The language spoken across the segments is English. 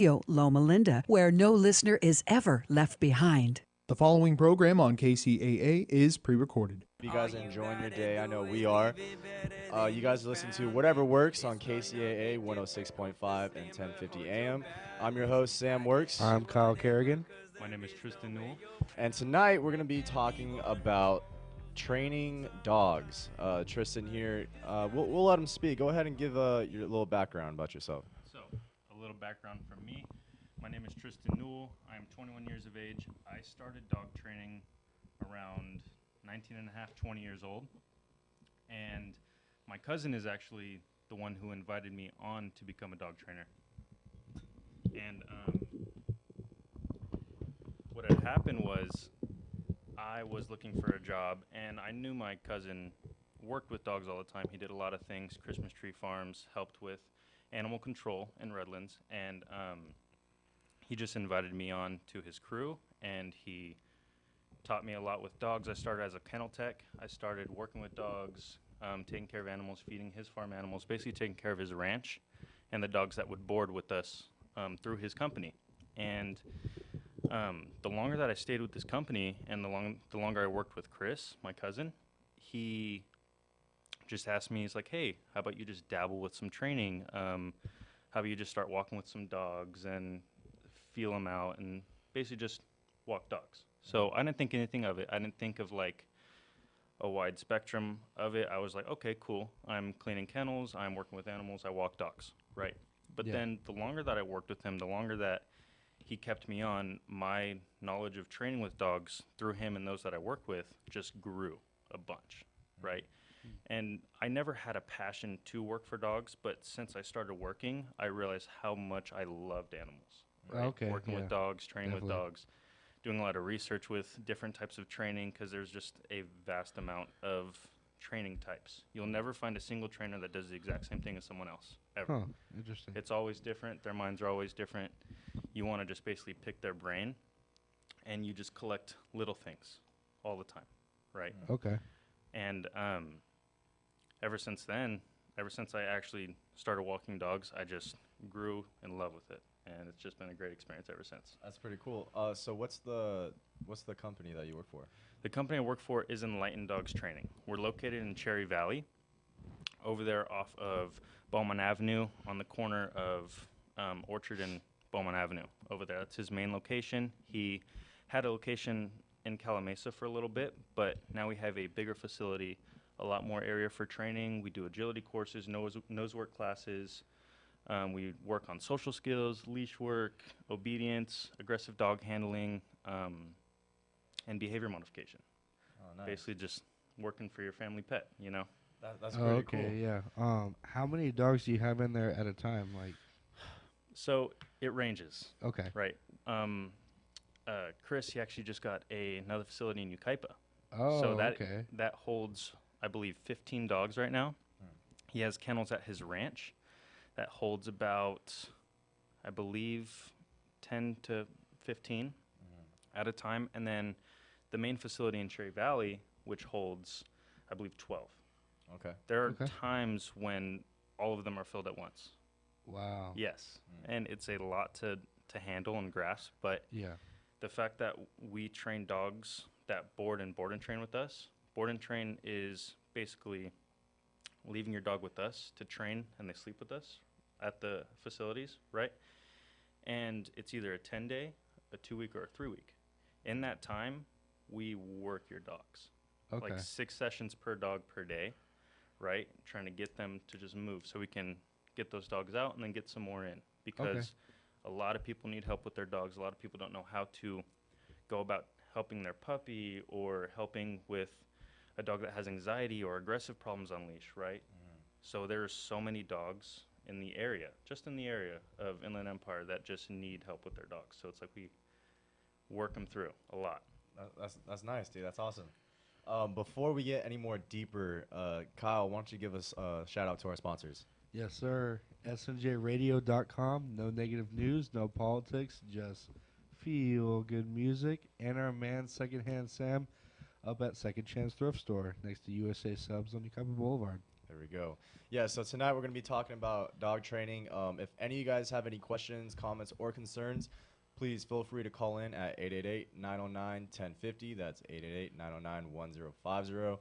Loma Linda, where no listener is ever left behind. The following program on KCAA is pre-recorded. You guys enjoying your day. I know we are. You guys listen to Whatever Works on KCAA 106.5 and 1050 AM. I'm your host, Sam Works. I'm Kyle Kerrigan. My name is Tristan Newell. And tonight we're going to be talking about training dogs. Tristan here, we'll let him speak. Go ahead and give your little background about yourself. So, a little background from me. My name is Tristan Newell. I am 21 years of age. I started dog training around 19 and a half, 20 years old. And my cousin is actually the one who invited me on to become a dog trainer. And what had happened was I was looking for a job, and I knew my cousin worked with dogs all the time. He did a lot of things, Christmas tree farms, helped with animal control in Redlands, and he just invited me on to his crew, and he taught me a lot with dogs. I started as a kennel tech. I started working with dogs, taking care of animals, feeding his farm animals, basically taking care of his ranch and the dogs that would board with us through his company. And the longer that I stayed with this company and the longer I worked with Chris, my cousin, he just asked me, he's like, hey, how about you just dabble with some training? How about you just start walking with some dogs and feel them out and basically just walk dogs. So I didn't think anything of it. I didn't think of like a wide spectrum of it. I was like, okay, cool. I'm cleaning kennels. I'm working with animals. I walk dogs, right? But then the longer that I worked with him, the longer that he kept me on, my knowledge of training with dogs through him and those that I work with just grew a bunch, right? And I never had a passion to work for dogs, but since I started working, I realized how much I loved animals. Right? Okay, Working with dogs, training with dogs, doing a lot of research with different types of training because there's just a vast amount of training types. You'll never find a single trainer that does the exact same thing as someone else, ever. Huh, interesting. It's always different. Their minds are always different. You want to just basically pick their brain, and you just collect little things all the time, right? Okay. And ever since then, ever since I actually started walking dogs, I just grew in love with it. And it's just been a great experience ever since. That's pretty cool. So what's the company that you work for? The company I work for is Enlightened Dogs Training. We're located in Cherry Valley, over there off of Bowman Avenue on the corner of Orchard and Bowman Avenue over there. That's his main location. He had a location in Calamasa for a little bit, but now we have a bigger facility, a lot more area for training. We do agility courses, nose work classes. We work on social skills, leash work, obedience, aggressive dog handling, and behavior modification. Oh, nice. Basically just working for your family pet, you know? That's pretty cool. Okay, yeah. How many dogs do you have in there at a time? Like, So it ranges, okay. right? Chris, he actually just got another facility in Yucaipa. Oh, So okay. that holds, I believe, 15 dogs right now. He has kennels at his ranch that holds about, I believe, 10 to 15 at a time. And then the main facility in Cherry Valley, which holds, I believe, 12. Okay. There are Okay. times when all of them are filled at once. Wow. Yes. And it's a lot to handle and grasp. But Yeah. the fact that we train dogs that board and train with us, board and train is basically leaving your dog with us to train, and they sleep with us at the facilities, right? And it's either a 10-day, a 2-week, or a 3-week. In that time, we work your dogs. Okay. Like 6 sessions per dog per day, right? Trying to get them to just move so we can get those dogs out and then get some more in. Because a lot of people need help with their dogs. A lot of people don't know how to go about helping their puppy or helping with a dog that has anxiety or aggressive problems on leash, right? So there's so many dogs in the area, just in the area of Inland Empire that just need help with their dogs. So it's like we work them through a lot. That's nice, dude. That's awesome. Before we get any more deeper, Kyle, why don't you give us a shout out to our sponsors? Yes, sir. SNJRadio.com. No negative news, no politics, just feel good music. And our man, Secondhand Sam, up at Second Chance Thrift Store next to USA Subs on Yucaipa Boulevard. There we go. Yeah, so tonight we're going to be talking about dog training. If any of you guys have any questions, comments, or concerns, please feel free to call in at 888-909-1050. That's 888-909-1050.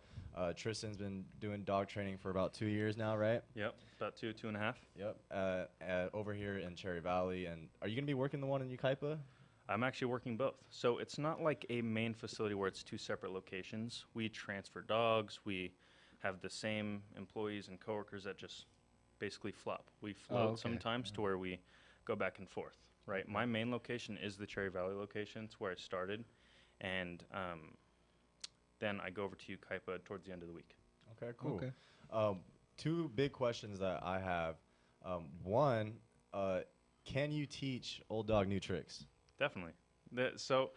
Tristan's been doing dog training for about 2 years now, right? Yep, about two and a half. Yep. Over here in Cherry Valley. And are you going to be working the one in Yucaipa? I'm actually working both. So it's not like a main facility where it's two separate locations. We transfer dogs. We have the same employees and coworkers that just basically flop. We float sometimes to where we go back and forth, right? My main location is the Cherry Valley location. It's where I started. And then I go over to Yucaipa towards the end of the week. Okay, cool. Okay. Two big questions that I have. One, can you teach old dog new tricks? Definitely. So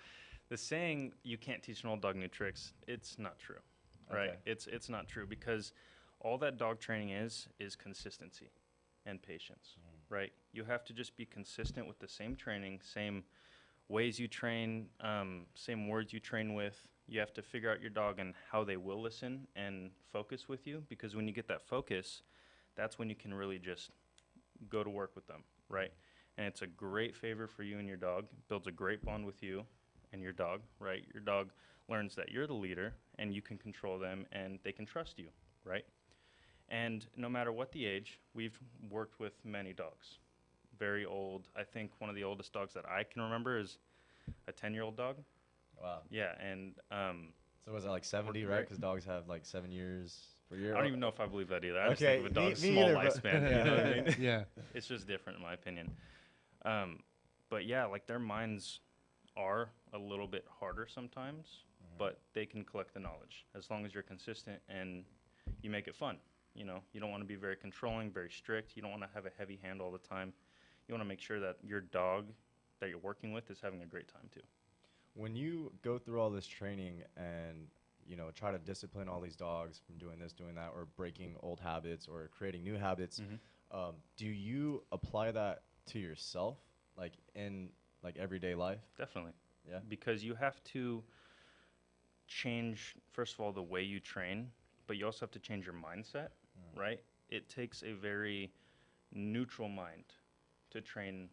the saying you can't teach an old dog new tricks, it's not true, right? Okay. It's not true because all that dog training is consistency and patience, right? You have to just be consistent with the same training, same ways you train, same words you train with. You have to figure out your dog and how they will listen and focus with you, because when you get that focus, that's when you can really just go to work with them, right? And it's a great favor for you and your dog. It builds a great bond with you and your dog, right? Your dog learns that you're the leader and you can control them and they can trust you, right? And no matter what the age, we've worked with many dogs. Very old. I think one of the oldest dogs that I can remember is a 10-year-old dog. Wow. Yeah, and So was it like 70, right? Because dogs have like 7 years per year. I don't even know if I believe that either. I just Okay, think of a dog's me small either, but- lifespan. You know what I mean? Yeah. It's just different in my opinion. But yeah, like their minds are a little bit harder sometimes, but they can collect the knowledge as long as you're consistent and you make it fun. You know, you don't want to be very controlling, very strict. You don't want to have a heavy hand all the time. You want to make sure that your dog that you're working with is having a great time too. When you go through all this training and, you know, try to discipline all these dogs from doing this, doing that, or breaking old habits or creating new habits, do you apply that to yourself, like in like everyday life? Definitely. Yeah. Because you have to change, first of all, the way you train, but you also have to change your mindset, right? It takes a very neutral mind to train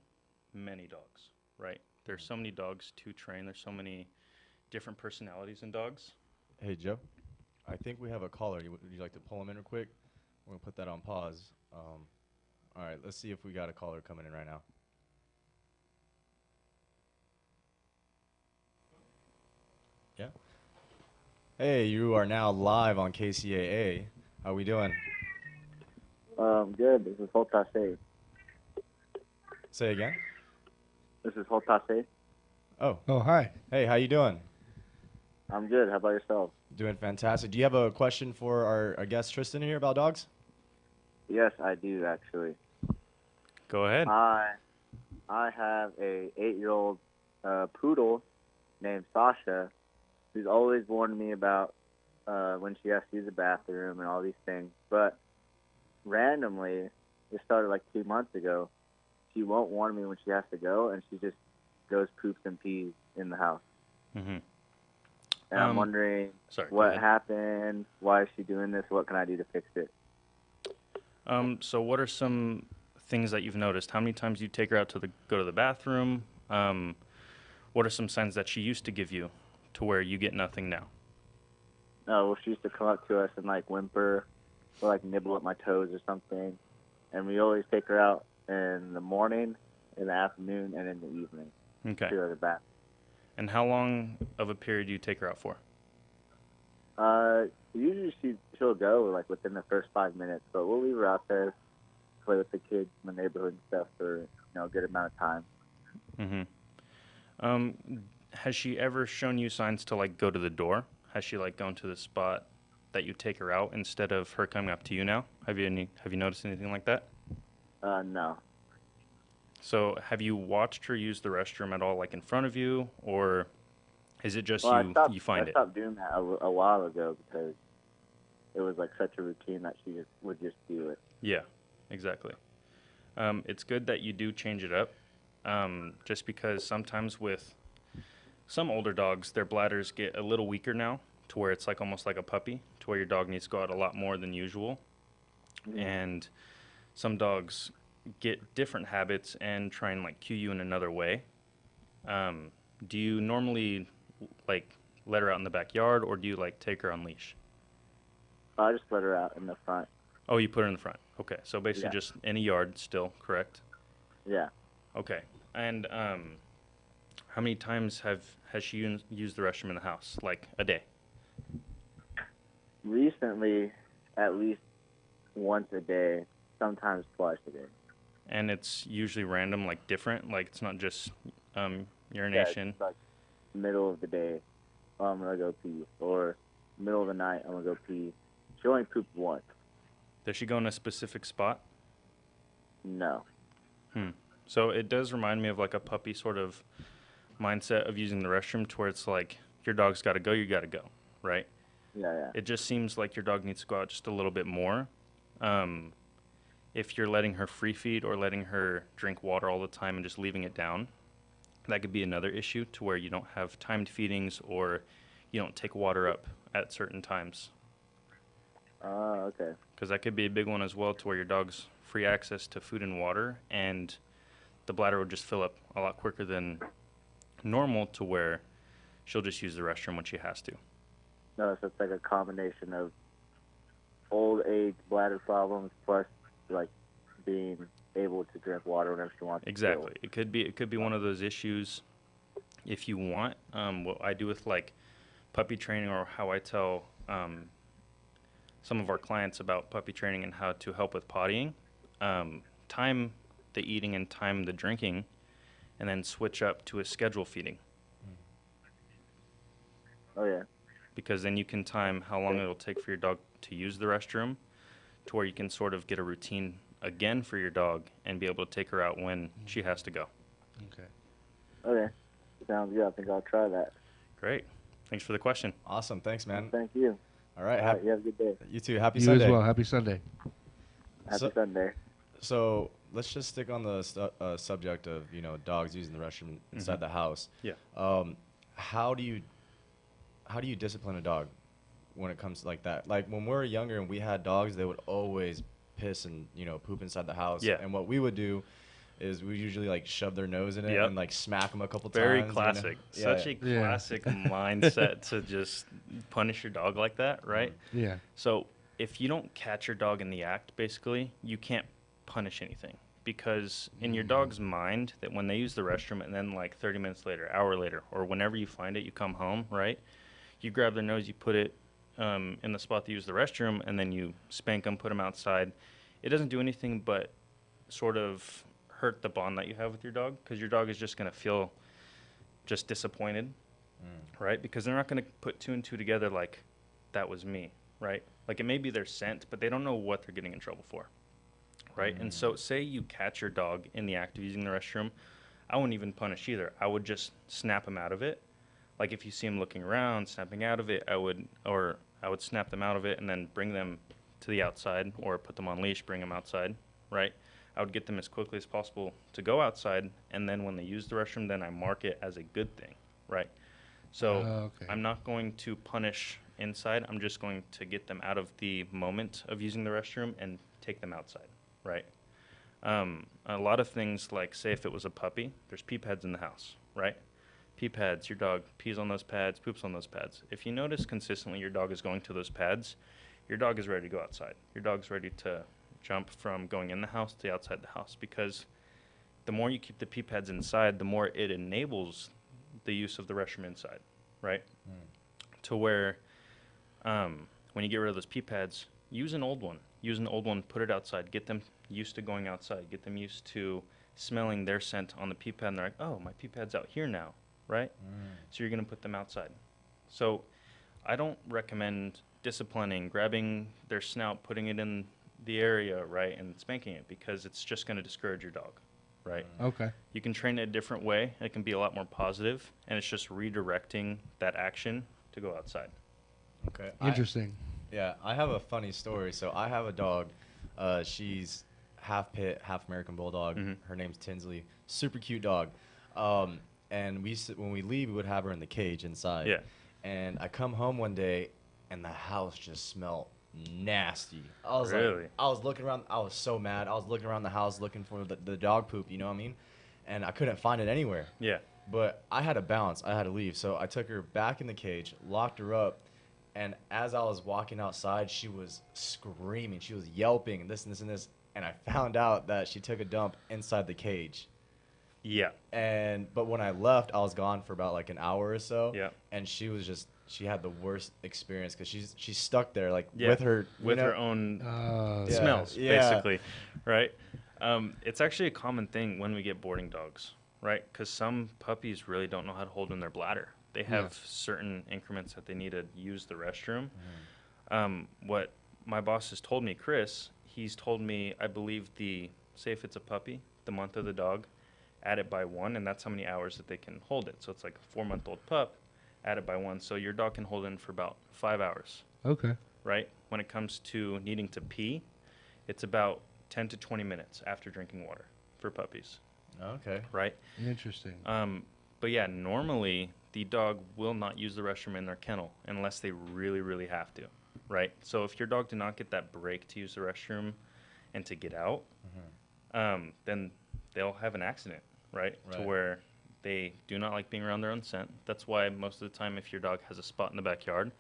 many dogs, right? There's so many dogs to train. There's so many different personalities in dogs. Hey, Joe, I think we have a caller. Would you like to pull him in real quick? We're going to put that on pause. All right, let's see if we got a caller coming in right now. Yeah. Hey, you are now live on KCAA. How we doing? Good. This is Holtase. Say again. This is Holtase. Oh, Oh, hi. hey, how you doing? I'm good. How about yourself? Doing fantastic. Do you have a question for our guest Tristan here about dogs? Yes, I do actually. Go ahead. I have a 8-year-old poodle named Sasha, who's always warned me about when she has to use the bathroom and all these things. But randomly, it started like 2 months ago. She won't warn me when she has to go, and she just goes poops and pees in the house. Mm-hmm. And I'm wondering Sorry, go what ahead. happened, why is she doing this, what can I do to fix it? So what are some things that you've noticed? How many times do you take her out to go to the bathroom? What are some signs that she used to give you to where you get nothing now? No, well, she used to come up to us and like whimper or like nibble at my toes or something. And we always take her out in the morning, in the afternoon, and in the evening Okay. to go to the bath. And how long of a period do you take her out for? Usually she'll go like within the first 5 minutes, but we'll leave her out there, play with the kids in the neighborhood and stuff for a good amount of time. Mm-hmm. Has she ever shown you signs to like go to the door? Has she like gone to the spot that you take her out instead of her coming up to you now? Have you noticed anything like that? No. So have you watched her use the restroom at all, like in front of you, or is it just Well, you find I it? stopped doing that a while ago because it was like such a routine that she would just do it. Yeah, exactly. It's good that you do change it up, just because sometimes with some older dogs, their bladders get a little weaker now to where it's like almost like a puppy, to where your dog needs to go out a lot more than usual. And some dogs get different habits and try and like cue you in another way. Do you normally like let her out in the backyard, or do you like take her on leash? I just let her out in the front. Oh, you put her in the front. Okay, so basically Yeah. just any yard still, correct? Yeah. Okay. And how many times has she used the restroom in the house? Like a day? Recently, at least once a day, sometimes twice a day. And it's usually random, like different. Like it's not just Yeah, urination. it's like middle of the day, I'm gonna go pee, or middle of the night, I'm gonna go pee. She only pooped once. Does she go in a specific spot? No. So it does remind me of like a puppy sort of mindset of using the restroom, to where it's like your dog's got to go, you got to go, right? Yeah. It just seems like your dog needs to go out just a little bit more. If you're letting her free feed or letting her drink water all the time and just leaving it down, that could be another issue, to where you don't have timed feedings, or you don't take water up at certain times. Okay. Because that could be a big one as well, to where your dog's free access to food and water, and the bladder will just fill up a lot quicker than normal, to where she'll just use the restroom when she has to. No, so it's like a combination of old age bladder problems plus like being able to drink water whenever she wants. Exactly. It could be one of those issues. If you want, what I do with like puppy training, or how I tell some of our clients about puppy training and how to help with pottying, time the eating and time the drinking, and then switch up to a schedule feeding. Oh yeah. Because then you can time how long it'll take for your dog to use the restroom, to where you can sort of get a routine again for your dog and be able to take her out when she has to go. Okay. Okay. Sounds good. I think I'll try that. Great. Thanks for the question. Awesome. Thanks, man. Thank you. All right. All right. You have a good day. You too. Happy You Sunday. as well. Happy Sunday. Happy Sunday. So let's just stick on the subject of dogs using the restroom inside the house. Yeah. How do you discipline a dog when it comes to like that? Like when we were younger and we had dogs, they would always piss and poop inside the house. Yeah. And what we would do is we usually like shove their nose in it Yep. and like smack them a couple Very times. classic. Yeah, Such a Yeah. classic mindset to just punish your dog like that, right? Yeah. So if you don't catch your dog in the act, basically, you can't punish anything. Because in your dog's mind, that when they use the restroom and then like 30 minutes later, hour later, or whenever you find it, you come home, right? You grab their nose, you put it in the spot to use the restroom, and then you spank them, put them outside. It doesn't do anything but sort of hurt the bond that you have with your dog, because your dog is just going to feel just disappointed, right? Because they're not going to put two and two together like, that was me, right? Like it may be their scent, but they don't know what they're getting in trouble for, right? And so say you catch your dog in the act of using the restroom, I wouldn't even punish either. I would just snap him out of it. Like if you see him looking around, snapping out of it, I would snap them out of it and then bring them to the outside, or put them on leash, bring them outside, right? I would get them as quickly as possible to go outside, and then when they use the restroom, then I mark it as a good thing, right? So Okay. I'm not going to punish inside. I'm just going to get them out of the moment of using the restroom and take them outside, right? A lot of things, like say if it was a puppy, there's pee pads in the house, right? Pee pads, your dog pees on those pads, poops on those pads. If you notice consistently your dog is going to those pads, your dog is ready to go outside. Your dog's ready to jump from going in the house to outside the house, because the more you keep the pee pads inside, the more it enables the use of the restroom inside, right? To where when you get rid of those pee pads, use an old one, put it outside, get them used to going outside, get them used to smelling their scent on the pee pad, and they're like, oh, my pee pad's out here now, right? So you're going to put them outside. So I don't recommend disciplining, grabbing their snout, putting it in the area, right, and spanking it, because it's just going to discourage your dog, right? Okay. You can train it a different way. It can be a lot more positive, and it's just redirecting that action to go outside. Okay. Interesting. I have a funny story. So I have a dog. She's half pit, half American Bulldog. Her name's Tinsley. Super cute dog. And when we leave, we would have her in the cage inside. Yeah. And I come home one day, and the house just smelled nasty. I was Really? like, I was looking around. I was so mad. I was looking around the house looking for the dog poop. You know what I mean? And I couldn't find it anywhere. Yeah. But I had to bounce. I had to leave. So I took her back in the cage, locked her up, and as I was walking outside, she was screaming. She was yelping and this and this and this. And I found out that she took a dump inside the cage. Yeah. But when I left, I was gone for about like an hour or so. Yeah. And she had the worst experience because she's stuck there like Yeah. with her her own Yeah. smells, Yeah. basically, right? It's actually a common thing when we get boarding dogs, right? Because some puppies really don't know how to hold in their bladder. They have certain increments that they need to use the restroom. What my boss has told me, Chris, he's told me, I believe say if it's a puppy, the month of the dog, add it by 1, and that's how many hours that they can hold it. So it's like a 4-month-old pup, add it by 1. So your dog can hold in for about 5 hours. Okay. Right? When it comes to needing to pee, it's about 10 to 20 minutes after drinking water for puppies. Okay. Right? Interesting. But yeah, normally the dog will not use the restroom in their kennel unless they really, really have to. Right? So if your dog did not get that break to use the restroom and to get out, then they'll have an accident, right? To where they do not like being around their own scent. That's why most of the time if your dog has a spot in the backyard,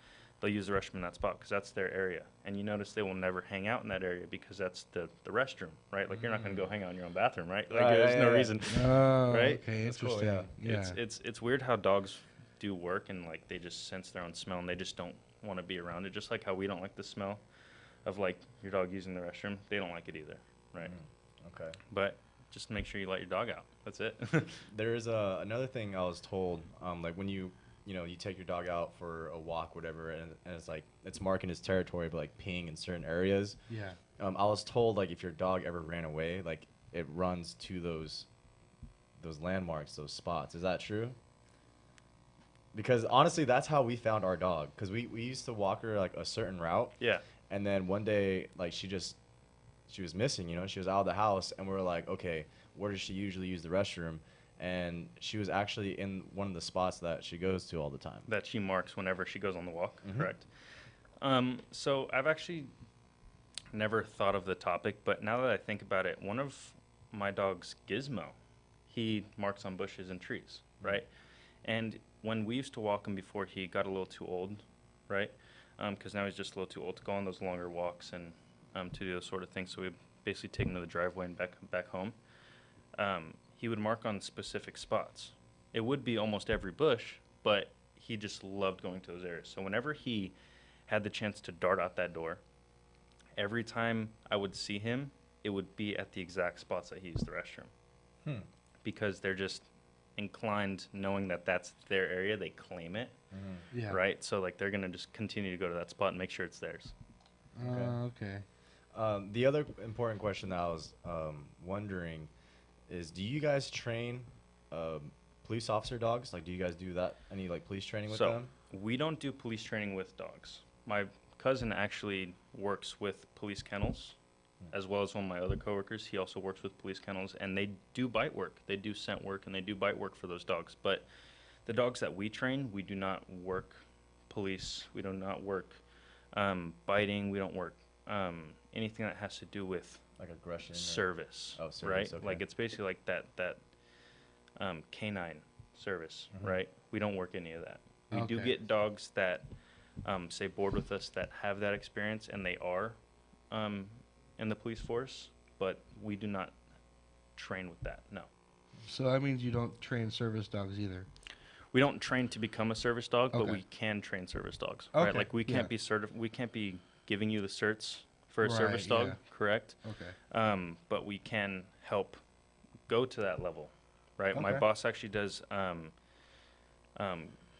they'll use the restroom in that spot because that's their area. And you notice they will never hang out in that area because that's the restroom, right? Like you're not going to go hang out in your own bathroom, right? Like there's no reason, Oh, right? okay, That's cool, interesting. yeah. Yeah. It's weird how dogs do work and like they just sense their own smell and they just don't want to be around it. Just like how we don't like the smell of like your dog using the restroom, they don't like it either, right? Okay. But just make sure you let your dog out. That's it. There's another thing I was told, like when you take your dog out for a walk, whatever, and it's like it's marking his territory, but like peeing in certain areas. Yeah. I was told like if your dog ever ran away, like it runs to those landmarks, those spots. Is that true? Because honestly, that's how we found our dog. Because we used to walk her like a certain route. Yeah. And then one day, like she was missing. She was out of the house, and we were like, okay, where does she usually use the restroom? And she was actually in one of the spots that she goes to all the time. That she marks whenever she goes on the walk, correct? So I've actually never thought of the topic, but now that I think about it, one of my dog's Gizmo, he marks on bushes and trees, right? And when we used to walk him before he got a little too old, right? Because now he's just a little too old to go on those longer walks and to do those sort of things. So we basically take him to the driveway and back home. He would mark on specific spots. It would be almost every bush, but he just loved going to those areas. So whenever he had the chance to dart out that door, every time I would see him, it would be at the exact spots that he used the restroom. Because they're just inclined, knowing that that's their area, they claim it, Yeah. right? So like they're gonna just continue to go to that spot and make sure it's theirs. Okay. The other important question that I was wondering is, do you guys train police officer dogs? Like, do you guys do that? Any like police training with them? We don't do police training with dogs. My cousin actually works with police kennels, as well as one of my other coworkers. He also works with police kennels, and they do bite work. They do scent work, and they do bite work for those dogs. But the dogs that we train, we do not work police. We do not work biting. We don't work anything that has to do with Like aggression? service, Oh, service, right? okay. Like it's basically like that canine service, right? We don't work any of that. We do Okay. get dogs that say board with us that have that experience, and they are in the police force, but we do not train with that. No, So that means you don't train service dogs either. we don't train to become a service dog, but Okay. we can train service dogs, right? Okay, Like we can't yeah. be we can't be giving you the certs for a Right, service dog, yeah. correct? Okay. But we can help go to that level, right? My Okay. boss actually does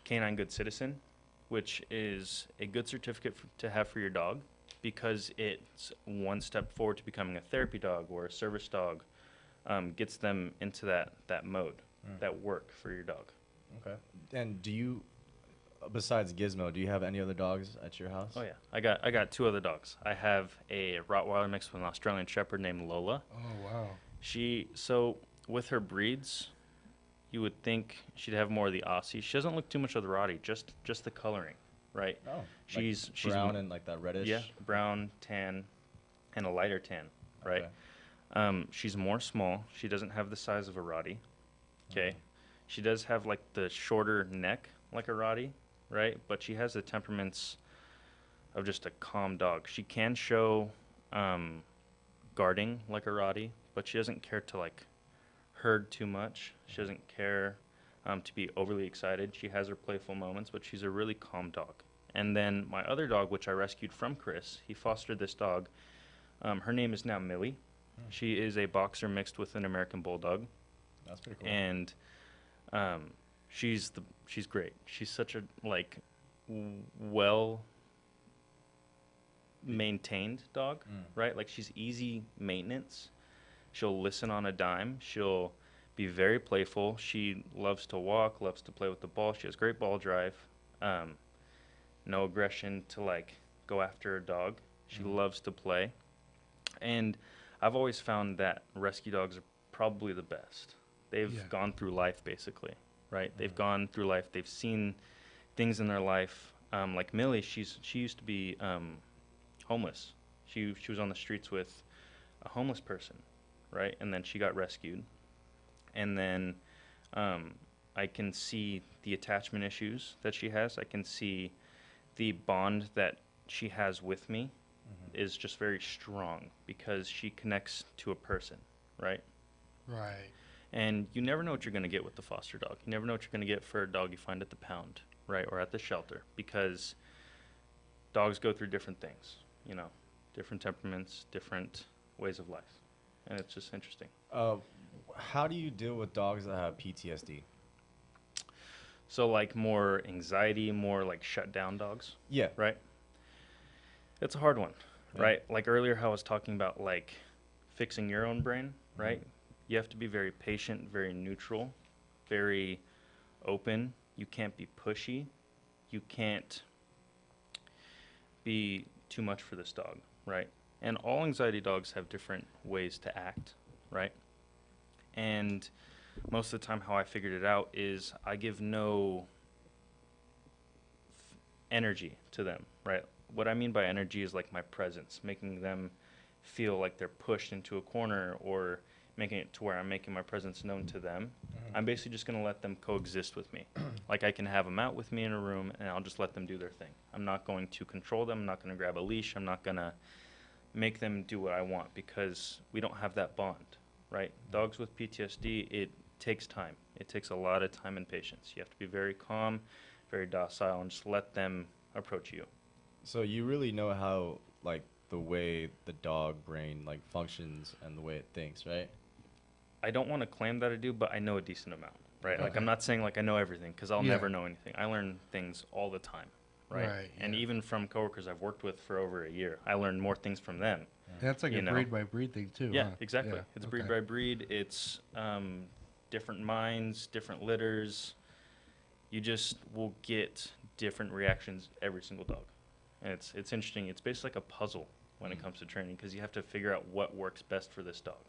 Canine Good Citizen, which is a good certificate to have for your dog because it's one step forward to becoming a therapy dog or a service dog, gets them into that mode, that work for your dog. Okay. And do you, besides Gizmo, do you have any other dogs at your house? Oh yeah, I got 2 other dogs. I have a Rottweiler mixed with an Australian Shepherd named Lola. Oh wow. So with her breeds, you would think she'd have more of the Aussie. She doesn't look too much of the Rottie, just the coloring, right? Oh, She's brown and like that reddish. yeah, brown, tan, and a lighter tan, right? She's more small. She doesn't have the size of a Rottie. Okay. She does have like the shorter neck like a Rottie, right? But she has the temperaments of just a calm dog. She can show guarding like a Rottie, but she doesn't care to like herd too much. She doesn't care to be overly excited. She has her playful moments, but she's a really calm dog. And then my other dog, which I rescued from Chris, he fostered this dog. Her name is now Millie. She is a boxer mixed with an American Bulldog. That's pretty cool. And she's great. She's such a like well maintained dog, right? Like she's easy maintenance. She'll listen on a dime. She'll be very playful. She loves to walk, loves to play with the ball. She has great ball drive. No aggression to like go after a dog. She loves to play. And I've always found that rescue dogs are probably the best. They've gone through life basically, right? They've gone through life. They've seen things in their life. Like Millie, she used to be homeless. She was on the streets with a homeless person, right? And then she got rescued. And then I can see the attachment issues that she has. I can see the bond that she has with me is just very strong because she connects to a person, right? Right. And you never know what you're going to get with the foster dog. You never know what you're going to get for a dog you find at the pound, right, or at the shelter, because dogs go through different things, you know, different temperaments, different ways of life, and it's just interesting. How do you deal with dogs that have PTSD? So, like, more anxiety, more like shut down dogs, Yeah. right? It's a hard one, right? Like earlier, how I was talking about like fixing your own brain, right? You have to be very patient, very neutral, very open. You can't be pushy. You can't be too much for this dog, right? And all anxiety dogs have different ways to act, right? And most of the time how I figured it out is I give no energy to them, right? What I mean by energy is like my presence, making them feel like they're pushed into a corner or making it to where I'm making my presence known to them. I'm basically just going to let them coexist with me. Like I can have them out with me in a room and I'll just let them do their thing. I'm not going to control them. I'm not going to grab a leash. I'm not going to make them do what I want because we don't have that bond, right? Dogs with PTSD, it takes time. It takes a lot of time and patience. You have to be very calm, very docile, and just let them approach you. So you really know how, like, the way the dog brain, like, functions and the way it thinks, right? I don't want to claim that I do, but I know a decent amount, right? Like, I'm not saying, like, I know everything, because I'll never know anything. I learn things all the time, right? And even from coworkers I've worked with for over a year, I learn more things from them. That's like a breed-by-breed thing, too, Yeah, huh? exactly. Yeah. It's breed by breed. It's different minds, different litters. You just will get different reactions every single dog. And it's interesting. It's basically like a puzzle when it comes to training because you have to figure out what works best for this dog.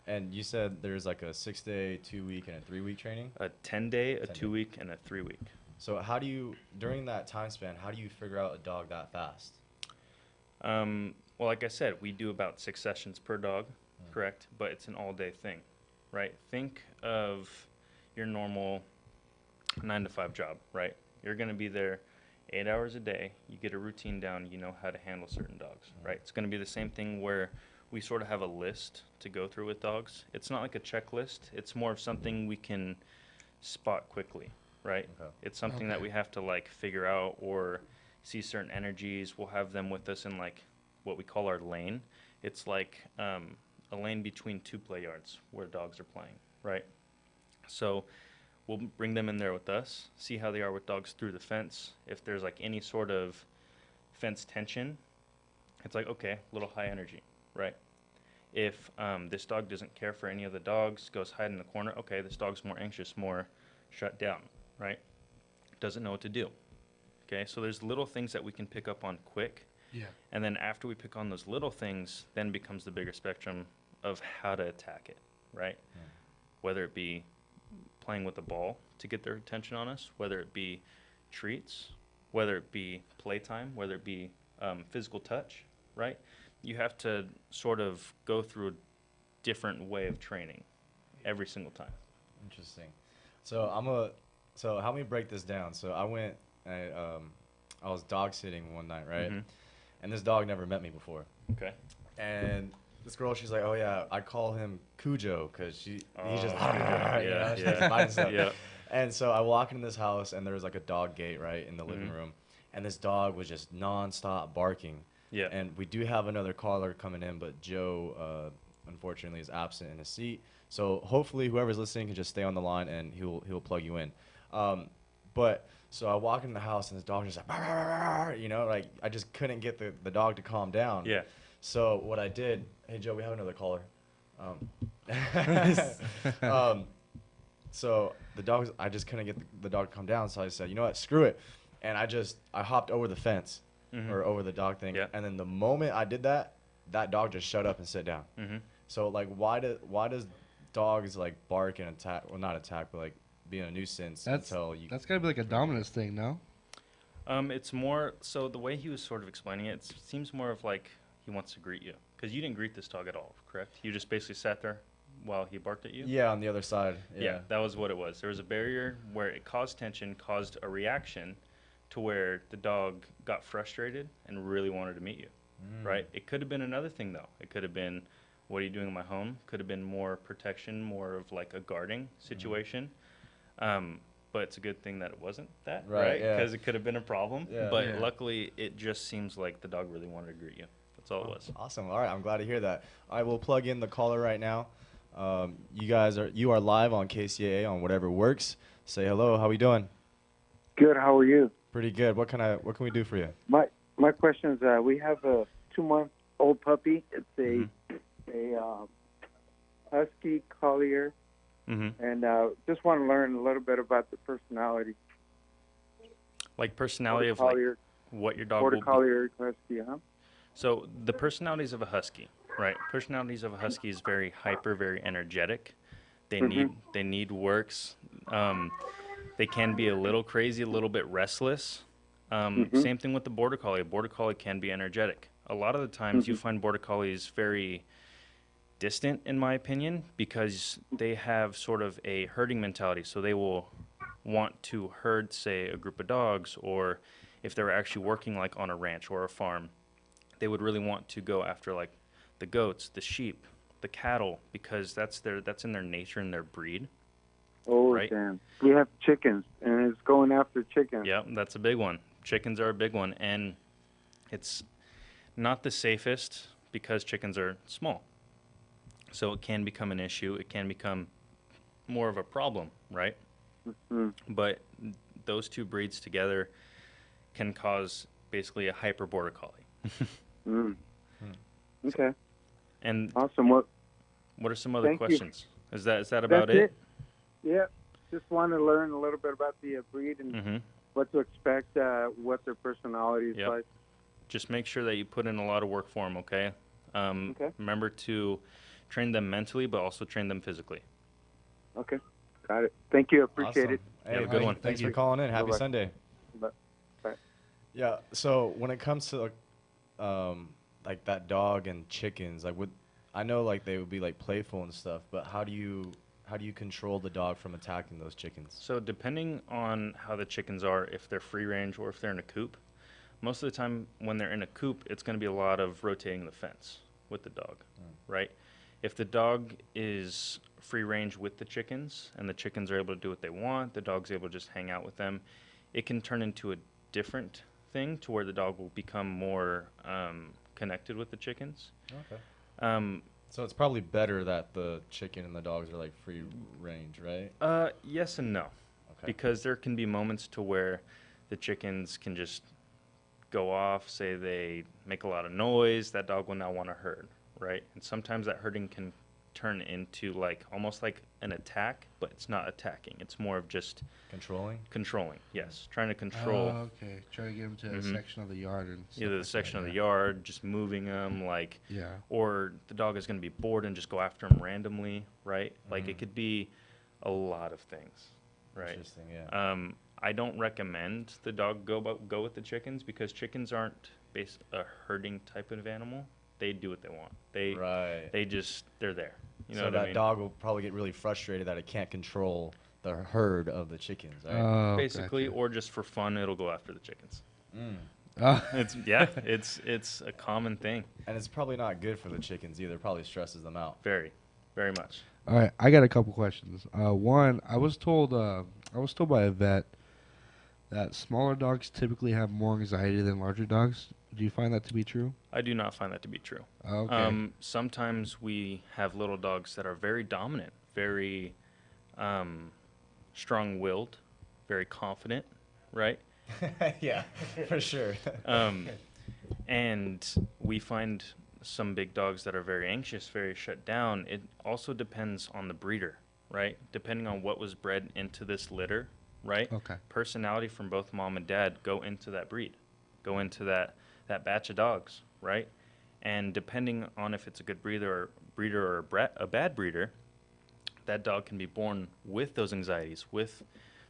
And you said there's like a 6-day, 2-week, and a 3-week training? A 10-day, a 10-day. 2-week, and a 3-week. So how do you, during that time span, how do you figure out a dog that fast? Well, like I said, we do about 6 sessions per dog, correct? But it's an all-day thing, right? Think of your normal 9-to-5 job, right? You're going to be there 8 hours a day. You get a routine down. You know how to handle certain dogs, right? It's going to be the same thing where we sort of have a list to go through with dogs. It's not like a checklist. It's more of something we can spot quickly, right? Okay. It's something that we have to like figure out or see certain energies. We'll have them with us in like what we call our lane. It's like a lane between 2 play yards where dogs are playing, right? So we'll bring them in there with us, see how they are with dogs through the fence. If there's like any sort of fence tension, it's like, okay, a little high energy, right? If this dog doesn't care for any of the dogs, goes hide in the corner, okay, this dog's more anxious, more shut down, right? Doesn't know what to do. Okay, so there's little things that we can pick up on quick. Yeah. And then after we pick on those little things, then becomes the bigger spectrum of how to attack it, right? Whether it be playing with the ball to get their attention on us, whether it be treats, whether it be playtime, whether it be physical touch, right? You have to sort of go through a different way of training every single time. Interesting. So help me break this down. So I was dog sitting one night, right? Mhm. And this dog never met me before. Okay. And this girl, she's like, oh yeah, I call him Cujo because he's just yeah, you know, she likes yeah, biting stuff. yeah. And so I walk into this house and there was like a dog gate right in the living room, and this dog was just nonstop barking. Yeah. And we do have another caller coming in, but Joe unfortunately is absent in his seat. So hopefully whoever's listening can just stay on the line and he'll plug you in. But so I walk in the house and this dog just like, "Bark, bark, bark, bark," you know, like I just couldn't get the dog to calm down. Yeah. So what I did, hey Joe, we have another caller. So I just couldn't get the dog to calm down. So I said, you know what, screw it, and I hopped over the fence or over the dog thing. Yeah. And then the moment I did that, that dog just shut up and sit down. So like, why does dogs like bark and attack? Well, not attack, but like be a nuisance until you. That's gotta be like a dominance thing, no? It's more so the way he was sort of explaining it seems more of like he wants to greet you, because you didn't greet this dog at all, correct? You just basically sat there while he barked at you. Yeah, on the other side. Yeah, that was what it was. There was a barrier where it caused tension, caused a reaction to where the dog got frustrated and really wanted to meet you, right? It could have been another thing, though. It could have been, what are you doing in my home? Could have been more protection, more of like a guarding situation. But it's a good thing that it wasn't that, right? yeah. Because it could have been a problem. Yeah. But Yeah. luckily, it just seems like the dog really wanted to greet you. That's all it was. Awesome. All right, I'm glad to hear that. I will plug in the caller right now. You are live on KCAA on whatever works. Say hello. How we doing? Good. How are you? Pretty good. What can we do for you? My question is, we have a 2-month-old puppy. It's a husky collier, and just want to learn a little bit about the personality. Like personality of like what your dog Border will be. collier husky, huh? So the personalities of a husky, right? Personalities of a husky is very hyper, very energetic. They need works. They can be a little crazy, a little bit restless. Same thing with the border collie. A border collie can be energetic. A lot of the times you find border collies very distant, in my opinion, because they have sort of a herding mentality. So they will want to herd, say, a group of dogs, or if they're actually working like on a ranch or a farm, they would really want to go after like the goats, the sheep, the cattle, because that's in their nature and their breed. Oh, right? damn. We have chickens, and it's going after chickens. Yeah, that's a big one. Chickens are a big one, and it's not the safest because chickens are small. So it can become an issue. It can become more of a problem, right? But those two breeds together can cause basically a hyper border collie. Okay. And Awesome. What are some other Thank you. questions? Is that about That's it? Yeah. Just want to learn a little bit about the breed and what to expect, what their personality is Yep. like. Just make sure that you put in a lot of work for them, okay? Okay. Remember to train them mentally, but also train them physically. Okay. Got it. Thank you. Appreciate Awesome. it. Hey, Have a good one. Thanks Thank for you. calling in. Happy Bye-bye. Sunday. Bye. Bye. Yeah. So when it comes to like that dog and chickens, like I know like they would be like playful and stuff, but how do you control the dog from attacking those chickens? So depending on how the chickens are, if they're free range or if they're in a coop, most of the time when they're in a coop, it's going to be a lot of rotating the fence with the dog, right? If the dog is free range with the chickens and the chickens are able to do what they want, the dog's able to just hang out with them, it can turn into a different thing to where the dog will become more connected with the chickens. Okay. So it's probably better that the chicken and the dogs are like free range, right? Yes and no. Okay. Because there can be moments to where the chickens can just go off, say they make a lot of noise, that dog will now want to herd, right? And sometimes that herding can turn into like almost like an attack, but it's not attacking. It's more of just controlling. Yes, trying to control. Oh, okay. Try to get them to a section of the yard and stuff Either the like section that, of the yard, just moving them, like, Yeah. or the dog is going to be bored and just go after them randomly, right? Like it could be a lot of things. Right. Interesting. Yeah. I don't recommend the dog go with the chickens because chickens aren't a herding type of animal. They do what they want. Right. They're there. You know So what that I mean? dog will probably get really frustrated that it can't control the herd of the chickens, right? Oh, Basically, gotcha. or just for fun, it'll go after the chickens. Oh. It's a common thing. And it's probably not good for the chickens either. Probably stresses them out. Very, very much. All right, I got a couple questions. One, I was told by a vet that smaller dogs typically have more anxiety than larger dogs. Do you find that to be true? I do not find that to be true. Okay. Sometimes we have little dogs that are very dominant, very strong-willed, very confident, right? Yeah, for sure. And we find some big dogs that are very anxious, very shut down. It also depends on the breeder, right? Depending on what was bred into this litter, right? Okay. Personality from both mom and dad go into that breed, go into that batch of dogs, right? And depending on if it's a good breeder or a bad breeder, that dog can be born with those anxieties, with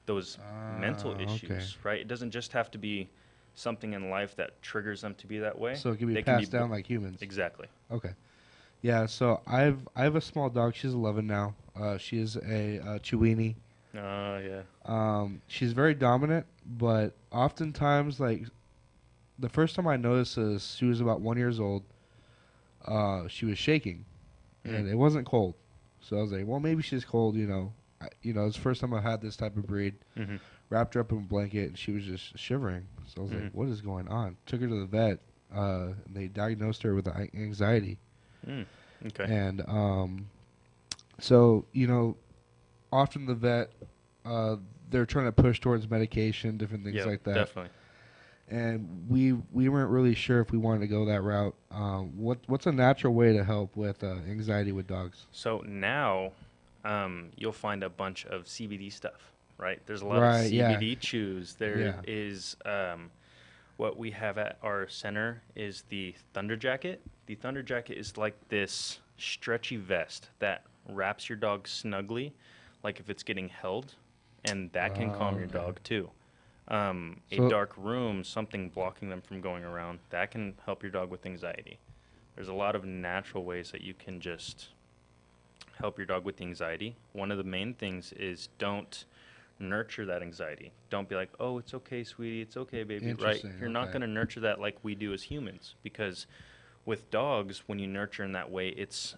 those mental issues, okay. right? It doesn't just have to be something in life that triggers them to be that way. So it can be They passed down like humans. Exactly. Okay. Yeah. So I have a small dog. She's 11 now. She is a Chiweenie. Yeah. She's very dominant, but oftentimes, like, the first time I noticed this, she was about 1 year old. She was shaking, and it wasn't cold. So I was like, well, maybe she's cold. It's the first time I had this type of breed. Mm-hmm. Wrapped her up in a blanket, and she was just shivering. So I was like, what is going on? Took her to the vet, and they diagnosed her with anxiety. Okay. And so, often the vet, they're trying to push towards medication, different things like that. Definitely. And we weren't really sure if we wanted to go that route. What's a natural way to help with anxiety with dogs? So now you'll find a bunch of CBD stuff, right? There's a lot of CBD chews. There is what we have at our center is the Thunder Jacket. The Thunder Jacket is like this stretchy vest that wraps your dog snugly, like if it's getting held, and that can calm your dog too. A dark room, something blocking them from going around, that can help your dog with anxiety. There's a lot of natural ways that you can just help your dog with the anxiety. One of the main things is don't nurture that anxiety. Don't be like, oh, it's okay, sweetie, it's okay, baby, right? You're not going to nurture that like we do as humans, because with dogs, when you nurture in that way, it's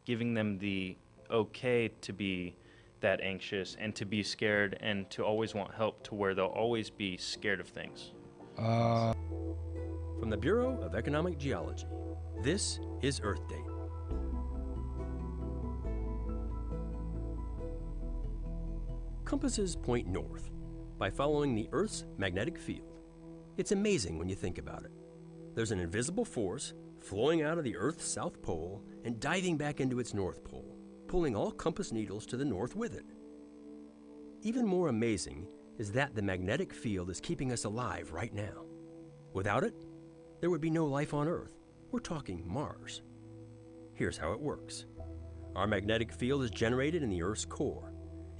giving them the okay to be that anxious and to be scared and to always want help, to where they'll always be scared of things. From the Bureau of Economic Geology, this is Earth Date. Compasses point north by following the Earth's magnetic field. It's amazing when you think about it. There's an invisible force flowing out of the Earth's south pole and diving back into its north pole, pulling all compass needles to the north with it. Even more amazing is that the magnetic field is keeping us alive right now. Without it, there would be no life on Earth. We're talking Mars. Here's how it works. Our magnetic field is generated in the Earth's core.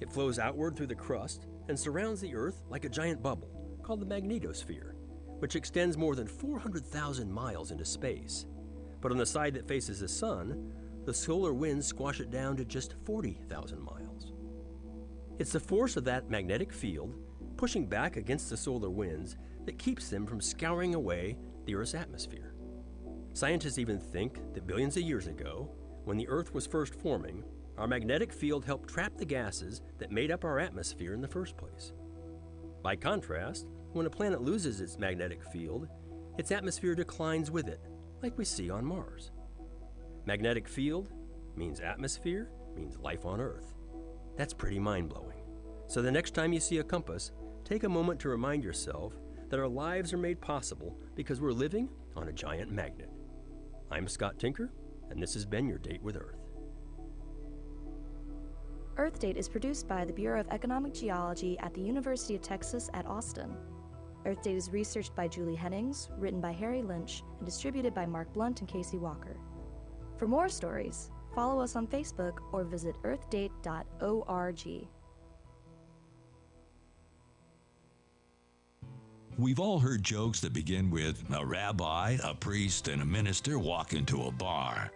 It flows outward through the crust and surrounds the Earth like a giant bubble called the magnetosphere, which extends more than 400,000 miles into space. But on the side that faces the sun, the solar winds squash it down to just 40,000 miles. It's the force of that magnetic field pushing back against the solar winds that keeps them from scouring away the Earth's atmosphere. Scientists even think that billions of years ago, when the Earth was first forming, our magnetic field helped trap the gases that made up our atmosphere in the first place. By contrast, when a planet loses its magnetic field, its atmosphere declines with it, like we see on Mars. Magnetic field means atmosphere, means life on Earth. That's pretty mind-blowing. So the next time you see a compass, take a moment to remind yourself that our lives are made possible because we're living on a giant magnet. I'm Scott Tinker, and this has been your Date with Earth. Earth Date is produced by the Bureau of Economic Geology at the University of Texas at Austin. Earth Date is researched by Julie Hennings, written by Harry Lynch, and distributed by Mark Blunt and Casey Walker. For more stories, follow us on Facebook or visit earthdate.org. We've all heard jokes that begin with a rabbi, a priest, and a minister walk into a bar.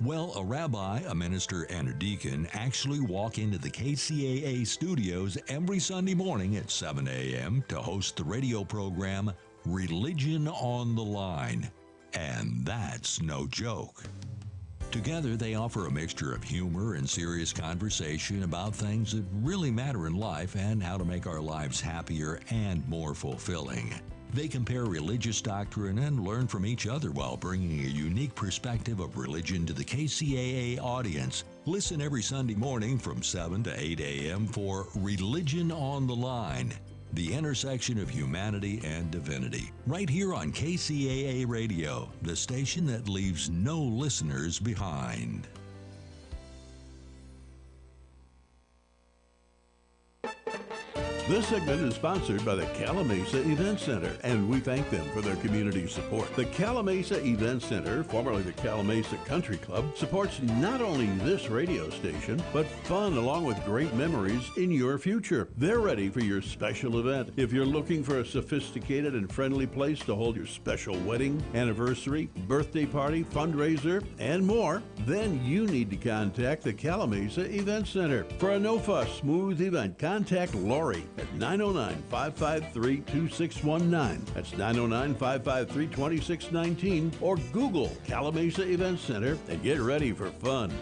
Well, a rabbi, a minister, and a deacon actually walk into the KCAA studios every Sunday morning at 7 a.m. to host the radio program Religion on the Line. And that's no joke. Together, they offer a mixture of humor and serious conversation about things that really matter in life and how to make our lives happier and more fulfilling. They compare religious doctrine and learn from each other while bringing a unique perspective of religion to the KCAA audience. Listen every Sunday morning from 7 to 8 a.m. for Religion on the Line, the intersection of humanity and divinity, right here on KCAA Radio, the station that leaves no listeners behind. This segment is sponsored by the Calamasa Event Center, and we thank them for their community support. The Calamasa Event Center, formerly the Calamasa Country Club, supports not only this radio station, but fun along with great memories in your future. They're ready for your special event. If you're looking for a sophisticated and friendly place to hold your special wedding, anniversary, birthday party, fundraiser, and more, then you need to contact the Calamasa Event Center. For a no-fuss, smooth event, contact Lori at 909-553-2619. That's 909-553-2619, or Google Calamasa Event Center and get ready for fun.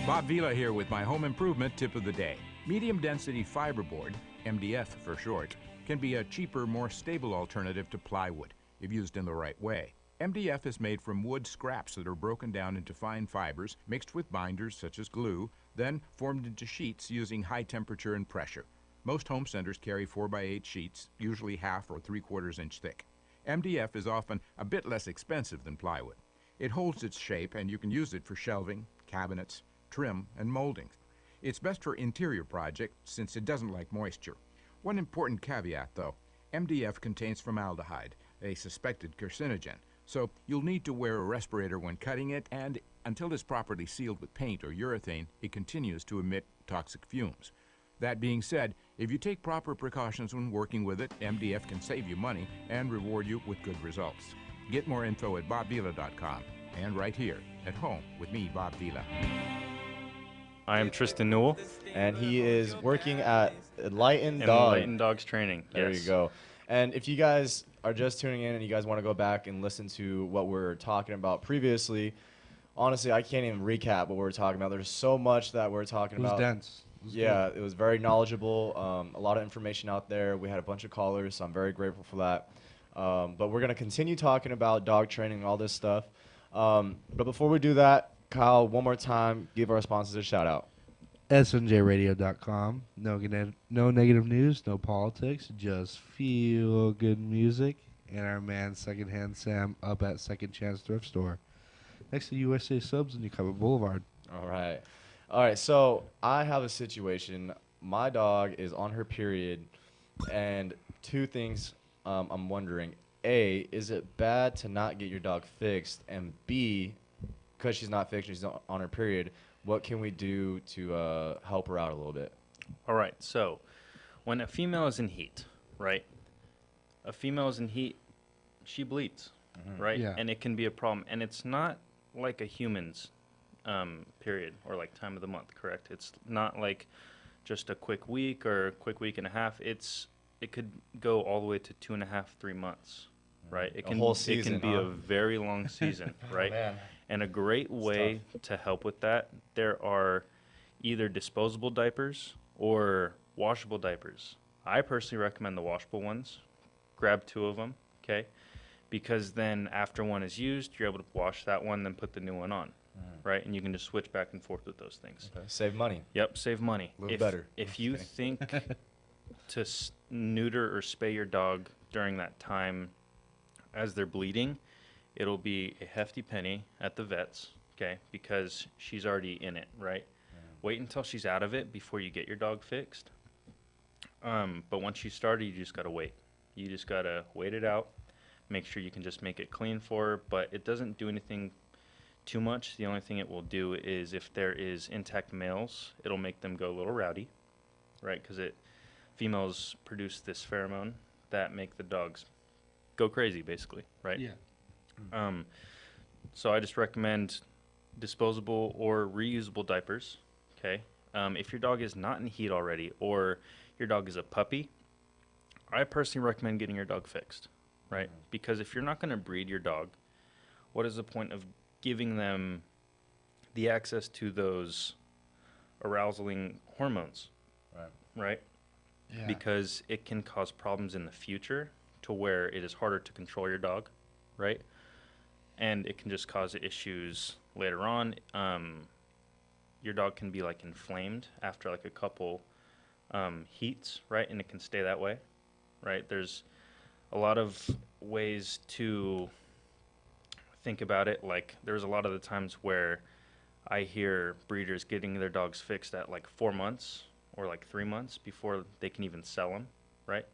Bob Vila here with my home improvement tip of the day. Medium density fiberboard, MDF for short, can be a cheaper, more stable alternative to plywood if used in the right way. MDF is made from wood scraps that are broken down into fine fibers, mixed with binders such as glue, then formed into sheets using high temperature and pressure. Most home centers carry 4x8 sheets, usually half or 3/4 inch thick. MDF is often a bit less expensive than plywood. It holds its shape and you can use it for shelving, cabinets, trim, and molding. It's best for interior projects since it doesn't like moisture. One important caveat though, MDF contains formaldehyde, a suspected carcinogen. So you'll need to wear a respirator when cutting it, and until it's properly sealed with paint or urethane, it continues to emit toxic fumes. That being said, if you take proper precautions when working with it, MDF can save you money and reward you with good results. Get more info at bobvila.com and right here at home with me, Bob Vila. I am Tristan Newell. And he is working at Enlightened Dogs Training. There you go. And if you guys are just tuning in and you guys want to go back and listen to what we're talking about previously, honestly, I can't even recap what we're talking about. There's so much that we're talking about. It was dense. It was very knowledgeable. A lot of information out there. We had a bunch of callers, so I'm very grateful for that. But we're going to continue talking about dog training and all this stuff. But before we do that, Kyle, one more time, give our sponsors a shout out. SNJRadio.com. No negative news, no politics, just feel good music. And our man Secondhand Sam up at Second Chance Thrift Store, next to USA Subs in Yucaba Boulevard. All right. So I have a situation. My dog is on her period, and two things I'm wondering. A, is it bad to not get your dog fixed? And B, because she's not fixed, she's on her period, what can we do to help her out a little bit? All right. So when a female is in heat, right? A female is in heat, she bleeds, right? Yeah. And it can be a problem. And it's not like a human's period or like time of the month, correct? It's not like just a quick week or a quick week and a half. It could go all the way to 2.5, 3 months, right? It can, whole season, it can be a very long season, right? Man. And a great way to help with that, there are either disposable diapers or washable diapers. I personally recommend the washable ones. Grab 2 of them, okay? Because then after one is used, you're able to wash that one, then put the new one on, right? And you can just switch back and forth with those things. Okay. Save money. Yep, save money. A little better. If you think to neuter or spay your dog during that time as they're bleeding, it'll be a hefty penny at the vet's, okay, because she's already in it, right? Yeah. Wait until she's out of it before you get your dog fixed. But once you started, you just got to wait. You just got to wait it out, make sure you can just make it clean for her, but it doesn't do anything too much. The only thing it will do is if there is intact males, it'll make them go a little rowdy, right? Because females produce this pheromone that make the dogs go crazy, basically, right? Yeah. So I just recommend disposable or reusable diapers, okay? If your dog is not in heat already or your dog is a puppy, I personally recommend getting your dog fixed, right? Because if you're not going to breed your dog, what is the point of giving them the access to those arousaling hormones, right? Yeah. Because it can cause problems in the future to where it is harder to control your dog, right? And it can just cause issues later on. Your dog can be like inflamed after like a couple heats, right? And it can stay that way, right? There's a lot of ways to think about it. Like there's a lot of the times where I hear breeders getting their dogs fixed at like 4 months or like 3 months before they can even sell them, right?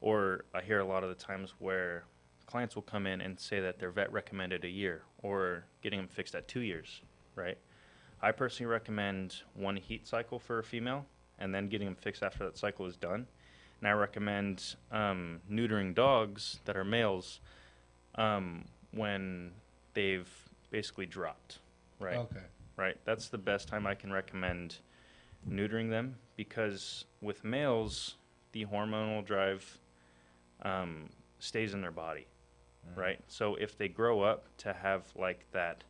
Or I hear a lot of the times where clients will come in and say that their vet recommended a year or getting them fixed at 2 years, right? I personally recommend 1 heat cycle for a female and then getting them fixed after that cycle is done. And I recommend neutering dogs that are males when they've basically dropped, right? Okay. Right. That's the best time I can recommend neutering them, because with males, the hormonal drive stays in their body, right? So if they grow up to have like that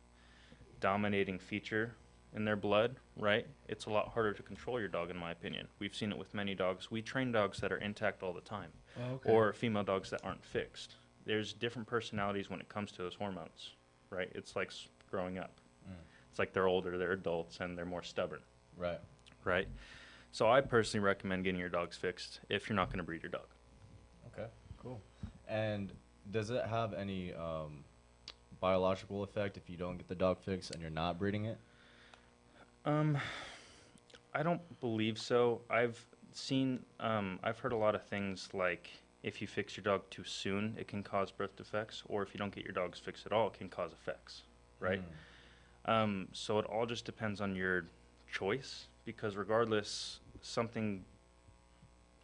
dominating feature in their blood, right, it's a lot harder to control your dog, in my opinion. We've seen it with many dogs. We train dogs that are intact all the time, or female dogs that aren't fixed. There's different personalities when it comes to those hormones, right? It's like growing up. It's like they're older, they're adults, and they're more stubborn. Right. Right? So I personally recommend getting your dogs fixed if you're not going to breed your dog. Okay, cool. And does it have any biological effect if you don't get the dog fixed and you're not breeding it? I don't believe so. I've heard a lot of things like if you fix your dog too soon, it can cause birth defects, or if you don't get your dogs fixed at all, it can cause effects, right? So it all just depends on your choice, because regardless, something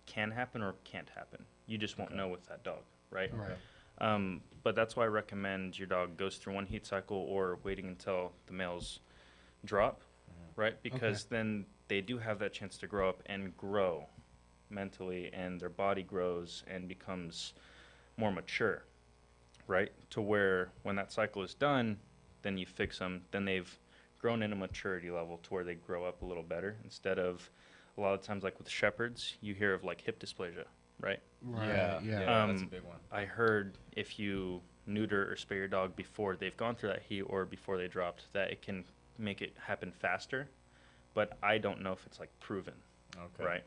can happen or can't happen. You just won't know with that dog, right? Right. But that's why I recommend your dog goes through 1 heat cycle or waiting until the males drop, right? Because then they do have that chance to grow up and grow mentally, and their body grows and becomes more mature, right? To where when that cycle is done, then you fix them, then they've grown in a maturity level to where they grow up a little better, instead of a lot of times like with shepherds, you hear of like hip dysplasia, right? Right. Yeah, that's a big one. I heard if you neuter or spay your dog before they've gone through that heat or before they dropped, that it can make it happen faster, but I don't know if it's like proven. Okay. Right?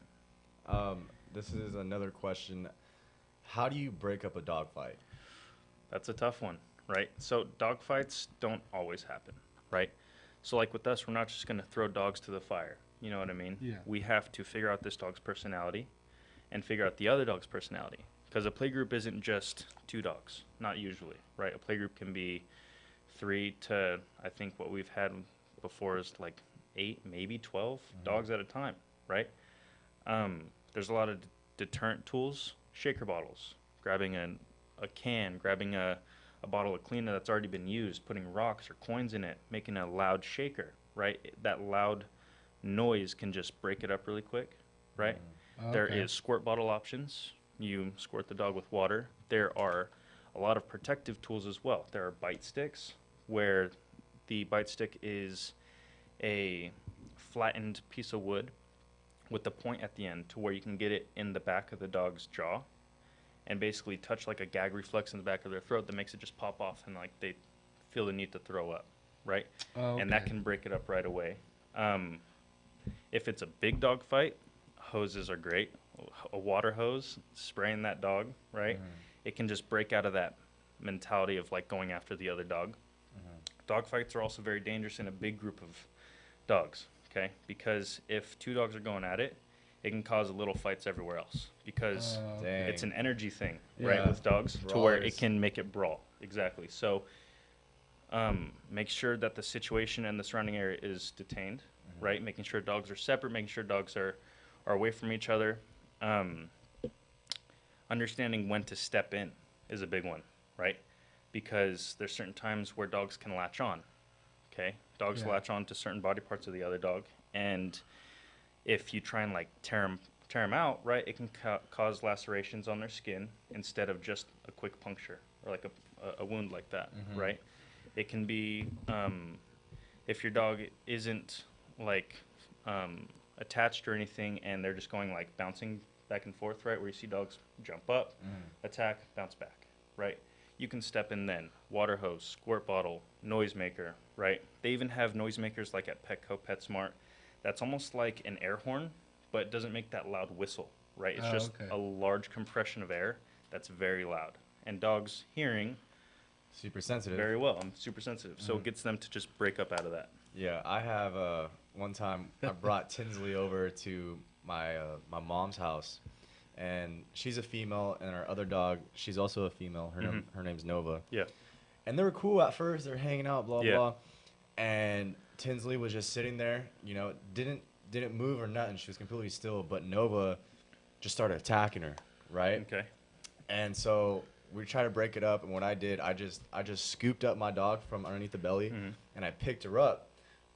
This is another question. How do you break up a dog fight? That's a tough one, right? So dog fights don't always happen, right? So like with us, we're not just going to throw dogs to the fire. You know what I mean? Yeah. We have to figure out this dog's personality and figure out the other dog's personality. Because a play group isn't just 2 dogs, not usually, right? A play group can be 3 to, I think what we've had before is like 8, maybe 12 dogs at a time, right? There's a lot of deterrent tools, shaker bottles, grabbing a can, grabbing a bottle of cleaner that's already been used, putting rocks or coins in it, making a loud shaker, right? That loud noise can just break it up really quick, right? There is squirt bottle options. You squirt the dog with water. There are a lot of protective tools as well. There are bite sticks, where the bite stick is a flattened piece of wood with the point at the end to where you can get it in the back of the dog's jaw and basically touch like a gag reflex in the back of their throat that makes it just pop off and like they feel the need to throw up, right? And that can break it up right away. If it's a big dog fight, hoses are great. A water hose, spraying that dog, right? It can just break out of that mentality of like going after the other dog. Dog fights are also very dangerous in a big group of dogs, okay? Because if 2 dogs are going at it, it can cause little fights everywhere else, because it's an energy thing, right, with dogs, to where it can make it brawl. Exactly. So make sure that the situation and the surrounding area is detained, right? Making sure dogs are separate, making sure dogs are are away from each other. Understanding when to step in is a big one, right? Because there's certain times where dogs can latch on. Okay, dogs latch on to certain body parts of the other dog, and if you try and like tear them out, right, it can cause lacerations on their skin instead of just a quick puncture or like a wound like that, right? It can be if your dog isn't like attached or anything, and they're just going like bouncing back and forth, right, where you see dogs jump up, attack, bounce back, right? You can step in then, water hose, squirt bottle, noisemaker, right? They even have noisemakers like at Petco, PetSmart. That's almost like an air horn, but it doesn't make that loud whistle, right? It's just a large compression of air that's very loud. And dogs' hearing super sensitive. Very well. I'm super sensitive. So it gets them to just break up out of that. Yeah, I have one time I brought Tinsley over to my mom's house, and she's a female, and our other dog, she's also a female. Her name's Nova. Yeah. And they were cool at first. They're hanging out, blah blah. And Tinsley was just sitting there, you know, didn't move or nothing. She was completely still. But Nova just started attacking her, right? Okay. And so we tried to break it up, and what I did, I just scooped up my dog from underneath the belly, and I picked her up.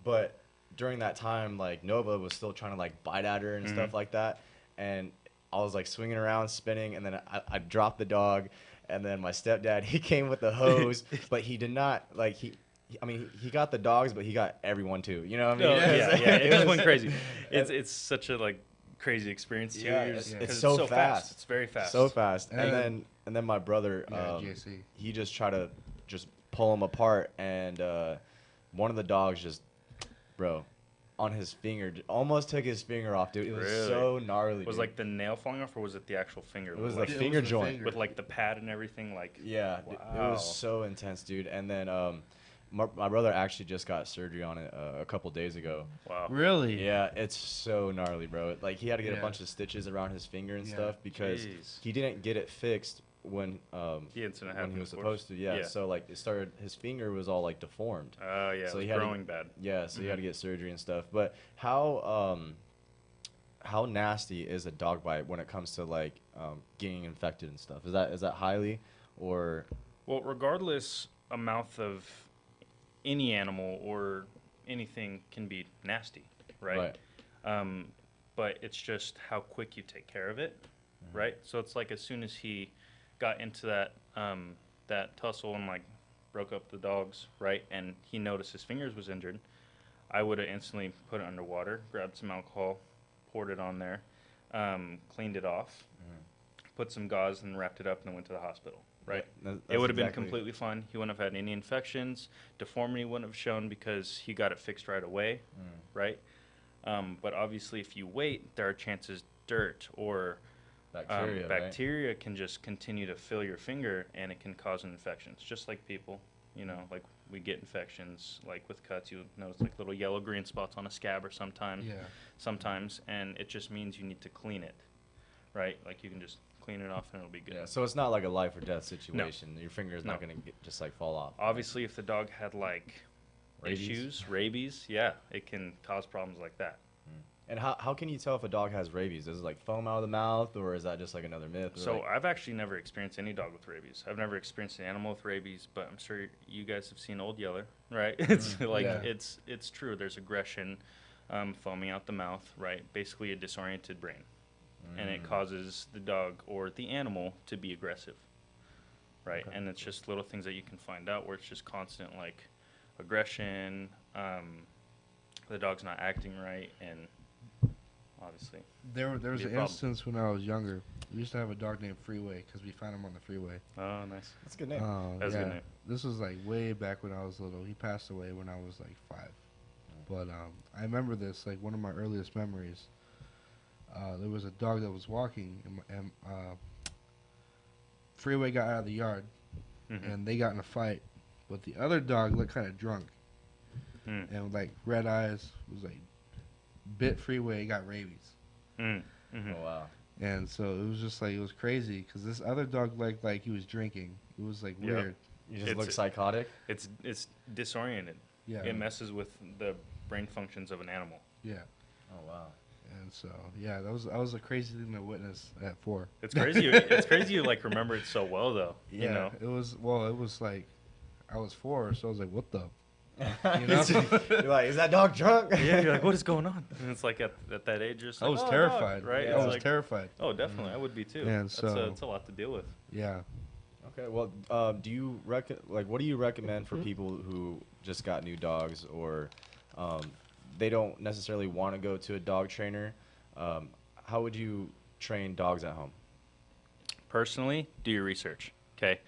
But during that time, like, Nova was still trying to like bite at her and stuff like that, and I was like swinging around, spinning, and then I dropped the dog, and then my stepdad, he came with the hose, but he did not like he got the dogs, but he got everyone too. You know what I mean? It just went crazy. It's such a like crazy experience too. Yeah, it's so fast. It's very fast. So fast. And then my brother, he just tried to just pull him apart, and one of the dogs just, on his finger, almost took his finger off, dude. It was so gnarly. Was like the nail falling off, or was it the actual finger? It was like finger joint with like the pad and everything. Like it was so intense, dude. And then my brother actually just got surgery on it a couple days ago. Wow. Really? Yeah, it's so gnarly, bro. Like, he had to get a bunch of stitches around his finger and stuff because he didn't get it fixed when the incident when he was supposed to. Yeah, so like his finger was all like deformed. Oh yeah, so it was growing bad. Yeah, so he had to get surgery and stuff. But how nasty is a dog bite when it comes to like getting infected and stuff? Is that highly or? Well, regardless, a mouth of any animal or anything can be nasty, right? But it's just how quick you take care of it, right? So it's like as soon as he got into that tussle and like broke up the dogs, right, and he noticed his fingers was injured, I would have instantly put it underwater, grabbed some alcohol, poured it on there, cleaned it off, put some gauze and wrapped it up, and then went to the hospital. Right, it would have been completely fine. He wouldn't have had any infections. Deformity wouldn't have shown because he got it fixed right away, right? But obviously, if you wait, there are chances dirt or bacteria can just continue to fill your finger, and it can cause an infection. It's just like people, you know, like we get infections, like with cuts, you notice like little yellow-green spots on a scab or sometimes, and it just means you need to clean it, right? Like you can just clean it off and it'll be good. Yeah, so it's not like a life or death situation. No. Your finger is not going to just like fall off. Obviously, if the dog had like rabies, it can cause problems like that. And how can you tell if a dog has rabies? Does it like foam out of the mouth, or is that just like another myth? So I've actually never experienced any dog with rabies. I've never experienced an animal with rabies, but I'm sure you guys have seen Old Yeller, right? It's like it's true. There's aggression, foaming out the mouth, right? Basically a disoriented brain. And it causes the dog or the animal to be aggressive, right? Okay. And it's just little things that you can find out where it's just constant, like, aggression, the dog's not acting right, and obviously. There was an instance when I was younger. We used to have a dog named Freeway because we found him on the freeway. Oh, nice. That's a good name. That's a good name. This was, like, way back when I was little. He passed away when I was, like, 5. But I remember this, like, one of my earliest memories. There was a dog that was walking, and Freeway got out of the yard, and they got in a fight. But the other dog looked kind of drunk, and like red eyes, was like bit Freeway, got rabies. Oh wow! And so it was just like it was crazy because this other dog looked like he was drinking. It was like weird. You just look psychotic. It's disoriented. Yeah. It messes with the brain functions of an animal. Yeah. Oh wow. And so yeah, that was a crazy thing to witness at 4. It's crazy. It's crazy you like remember it so well though. Yeah, You know? it was like I was 4, so I was like, what the? You You're like, is that dog drunk? Yeah, you're like, what is going on? And it's like at that age, you're just I like, was "Oh, terrified. dog," right? I It's was like, terrified. Oh, definitely, I would be too. And That's so it's a lot to deal with. Yeah. Okay, well, do you what do you recommend for people who just got new dogs or they don't necessarily want to go to a dog trainer? How would you train dogs at home? Personally, do your research. Okay,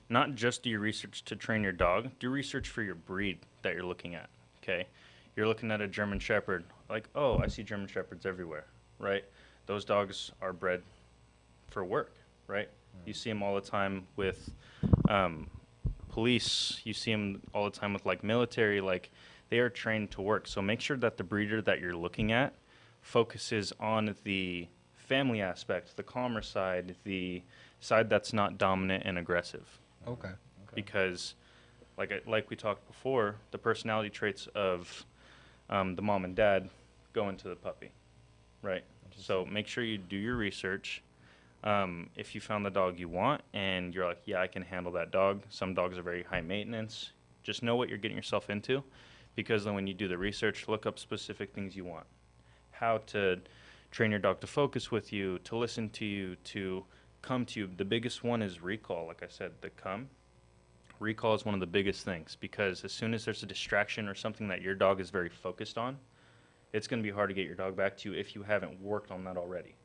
not just do your research to train your dog. Do research for your breed that you're looking at. Okay, you're looking at a German Shepherd. Like, oh, I see German Shepherds everywhere, right? Those dogs are bred for work, right? You see them all the time with police. You see them all the time with like military. Like, they are trained to work. So make sure that the breeder that you're looking at focuses on the family aspect, the calmer side, the side that's not dominant and aggressive. Okay. Because, like we talked before, the personality traits of the mom and dad go into the puppy, right? So make sure you do your research. If you found the dog you want and you're like, yeah, I can handle that dog. Some dogs are very high maintenance. Just know what you're getting yourself into, because then when you do the research, look up specific things you want. How to train your dog to focus with you, to listen to you, to come to you. The biggest one is recall. Like I said, the come. Recall is one of the biggest things, because as soon as there's a distraction or something that your dog is very focused on, it's going to be hard to get your dog back to you if you haven't worked on that already,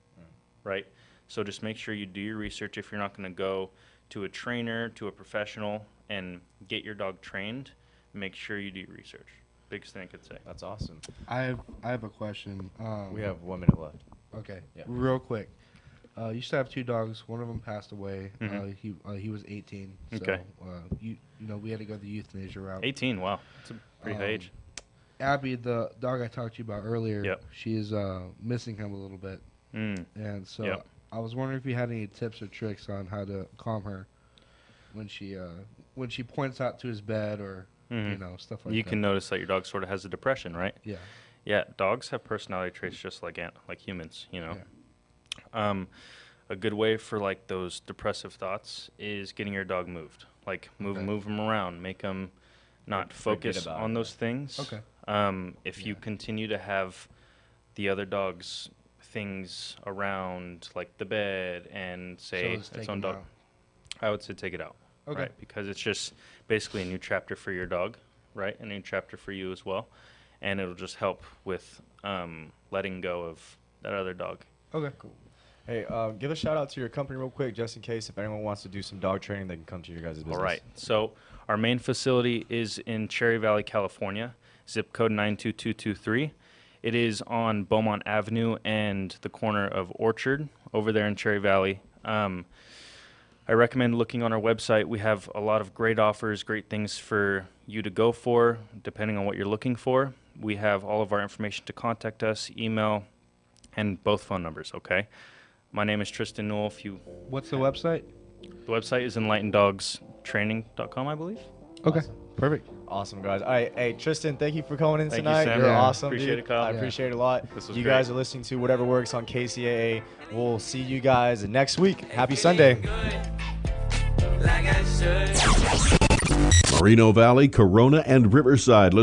right? So just make sure you do your research. If you're not going to go to a trainer, to a professional, and get your dog trained, make sure you do your research. Biggest thing I could say. That's awesome. I have a question. We have 1 minute left. Okay. Yeah. Real quick. Used to have 2 dogs. One of them passed away. Mhm. He was 18. Okay. So, you know, we had to go the euthanasia route. 18, wow. That's a pretty high age. Abby, the dog I talked to you about earlier, Yep. she's missing him a little bit. And so Yep. I was wondering if you had any tips or tricks on how to calm her when she points out to his bed or, you know, stuff like that. You can notice that your dog sort of has a depression, right? Yeah. Yeah, dogs have personality traits just like humans, you know. Yeah. A good way for like those depressive thoughts is getting your dog moved. Like move them around, make them not focus on those things. Okay. If you continue to have the other dog's things around, like the bed, and say its own dog, I would say take it out. Okay. Right? Because it's just basically a new chapter for your dog, right? A new chapter for you as well. And it'll just help with letting go of that other dog. Okay. Cool. Hey, give a shout out to your company real quick, just in case if anyone wants to do some dog training, they can come to your guys' business. All right. So our main facility is in Cherry Valley, California, zip code 92223. It is on Beaumont Avenue and the corner of Orchard over there in Cherry Valley. I recommend looking on our website. We have a lot of great offers, great things for you to go for, depending on what you're looking for. We have all of our information to contact us, email, and both phone numbers, okay? My name is Tristan Newell. What's the website? The website is enlighteneddogstraining.com, I believe. Okay. Awesome. Perfect. Awesome, guys. All right. Hey, Tristan, thank you for coming in Thank you, tonight. Sam. You're Yeah. awesome, Appreciate dude. it, Kyle. I Yeah. appreciate it a lot. This was you great. guys are listening to Whatever Works on KCAA. We'll see you guys next week. Happy Sunday. Moreno Valley, Corona, and Riverside.